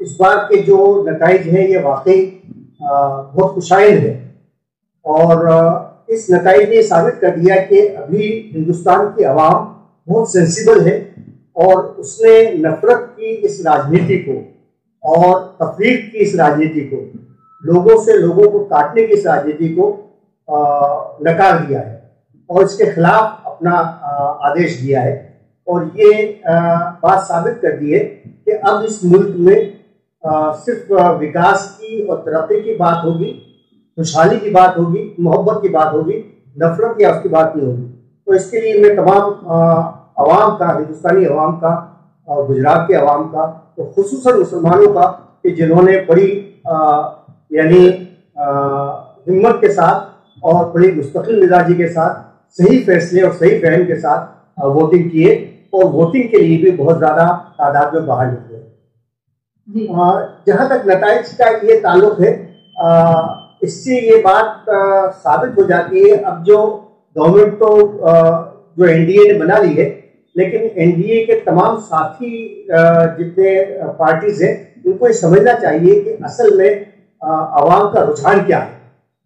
इस बार के जो नताइज हैं ये वाकई बहुत खुशाइंद है और इस नताइज ने साबित कर दिया कि अभी हिंदुस्तान की आवाम बहुत सेंसिबल है और उसने नफरत की इस राजनीति को और तफरीक की इस राजनीति को, लोगों से लोगों को काटने की इस राजनीति को नकार दिया है और इसके खिलाफ अपना आदेश दिया है। और ये बात साबित कर दी है कि अब इस मुल्क में सिर्फ विकास की और तरक्की की बात होगी, खुशहाली की बात होगी, मोहब्बत की बात होगी, नफरत या उसकी बात नहीं होगी। तो इसके लिए मैं तमाम अवाम का, हिंदुस्तानी अवाम का और गुजरात के अवाम का, तो खुसूसन मुसलमानों का, कि जिन्होंने बड़ी यानी हिम्मत के साथ और बड़ी मुस्तकिल मिजाजी के साथ सही फैसले और सही फहम के साथ वोटिंग किए और वोटिंग के लिए भी बहुत ज़्यादा तादाद में बाहर निकले। जहाँ तक नताइज का ये ताल्लुक है, इससे ये बात साबित हो जाती है, अब जो गवर्नमेंट तो जो एनडीए ने बना ली है, लेकिन एनडीए के तमाम साथी जितने पार्टीज हैं उनको ये समझना चाहिए कि असल में आवाम का रुझान क्या है।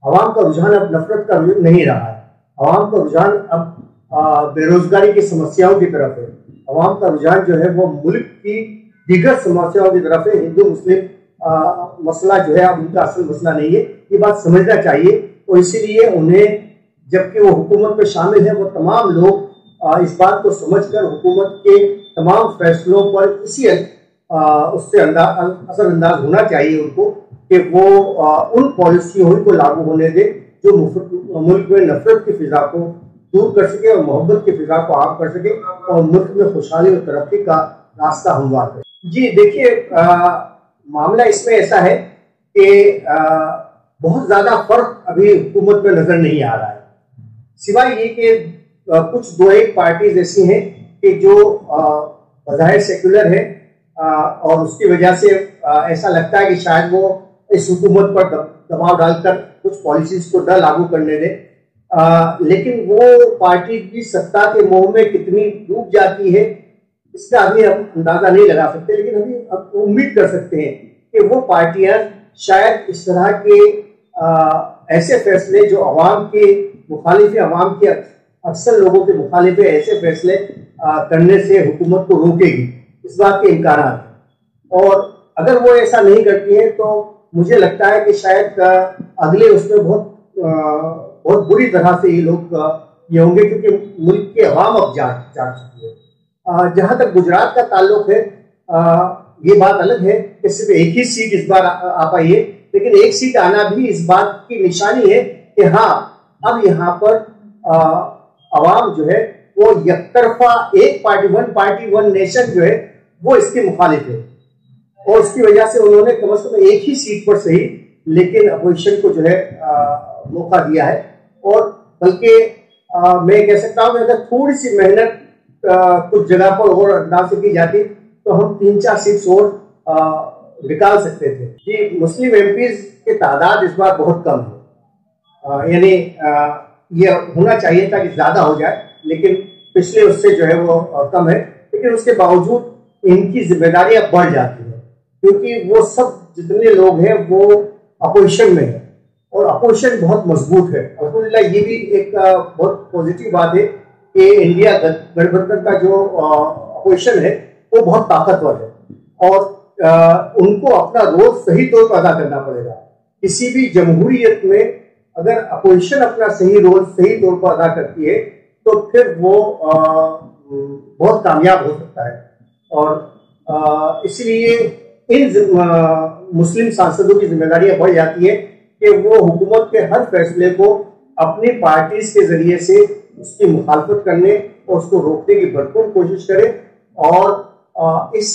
आवाम का रुझान अब नफरत का नहीं रहा है, आवाम का रुझान अब बेरोजगारी की समस्याओं की तरफ है, आवाम का रुझान जो है वो मुल्क की दीगर समस्याओं की तरफ है। हिंदू मुस्लिम मसला जो है अब उनका असल मसला नहीं है, ये बात समझना चाहिए। और इसीलिए उन्हें, जबकि वो हुकूमत में शामिल है, वो तमाम लोग इस बात को समझकर हुकूमत के तमाम फैसलों पर इसी उससे असरअंदाज होना चाहिए उनको, कि वो उन पॉलिसियों को लागू होने दे जो मुल्क में नफरत की फिजा को दूर कर सके और मोहब्बत की फिजा को आम कर सके और मुल्क में खुशहाली और तरक्की का रास्ता हमवार करे। जी देखिए, मामला इसमें ऐसा है कि बहुत ज़्यादा फर्क अभी हुकूमत में नजर नहीं आ रहा है, सिवाय ये कि कुछ दो एक पार्टीज ऐसी हैं कि जो बज़ाहिर सेक्युलर है और उसकी वजह से ऐसा लगता है कि शायद वो इस हुकूमत पर दबाव डालकर कुछ पॉलिसीज को न लागू करने दें, लेकिन वो पार्टी भी सत्ता के मोह में कितनी डूब जाती है इसका अभी हम अंदाजा नहीं लगा सकते। लेकिन अभी अब उम्मीद कर सकते हैं कि वो पार्टियां शायद इस तरह के ऐसे फैसले जो अवाम के मुखालिफ है, अवाम के अक्सर लोगों के मुखालिफ है, ऐसे फैसले करने से हुकूमत को रोकेगी, इस बात के इम्कान है। और अगर वो ऐसा नहीं करती है तो मुझे लगता है कि शायद अगले उसमें बहुत बुरी तरह से ये लोग ये होंगे, क्योंकि मुल्क के अवाम अब जाग चुकी है। जहाँ तक गुजरात का ताल्लुक है, ये बात अलग है कि सिर्फ एक ही सीट इस बार आ पाई है, लेकिन एक सीट आना भी इस बात की निशानी है कि हाँ, अब यहाँ पर अवाम जो है वो यकतरफा एक party, one party one nation जो है वो इसके मुखालिफ है और उसकी वजह से उन्होंने कम से कम एक ही सीट पर सही, लेकिन अपोजिशन को जो है मौका दिया है। और बल्कि मैं कह सकता हूँ कि अगर थोड़ी सी मेहनत कुछ जगह पर और अंदाज से की जाती तो हम 3-4 सीट्स और निकाल सकते थे। कि मुस्लिम एमपीज की तादाद इस बार बहुत कम है, यानी ये होना चाहिए था कि ज्यादा हो जाए, लेकिन पिछले उससे जो है वो कम है। लेकिन उसके बावजूद इनकी जिम्मेदारियां बढ़ जाती है, क्योंकि वो सब जितने लोग हैं वो अपोजिशन में है और अपोजिशन बहुत मजबूत है। अल्हम्दुलिल्लाह ये भी एक बहुत पॉजिटिव बात है कि इंडिया गठबंधन का जो अपोजिशन है वो बहुत ताकतवर है और उनको अपना रोल सही तौर पर अदा करना पड़ेगा। किसी भी जमहूरियत में अगर अपोजिशन अपना सही रोल सही तौर पर अदा करती है तो फिर वो बहुत कामयाब हो सकता है। और इसलिए इन मुस्लिम सांसदों की जिम्मेदारियां बढ़ जाती है कि वो हुकूमत के हर फैसले को अपनी पार्टीज के जरिए से उसकी मुखालफत करने और उसको रोकने की भरपूर कोशिश करे और इस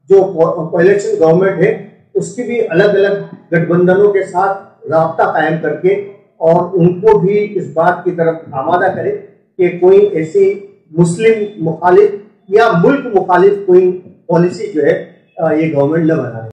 जो कोएलिशन गवर्नमेंट है उसकी भी अलग अलग गठबंधनों के साथ राब्ता कायम करके और उनको भी इस बात की तरफ आमादा करे कि कोई ऐसी मुस्लिम मुखालिफ या मुल्क मुखालिफ कोई पॉलिसी जो है ये गवर्नमेंट न बना।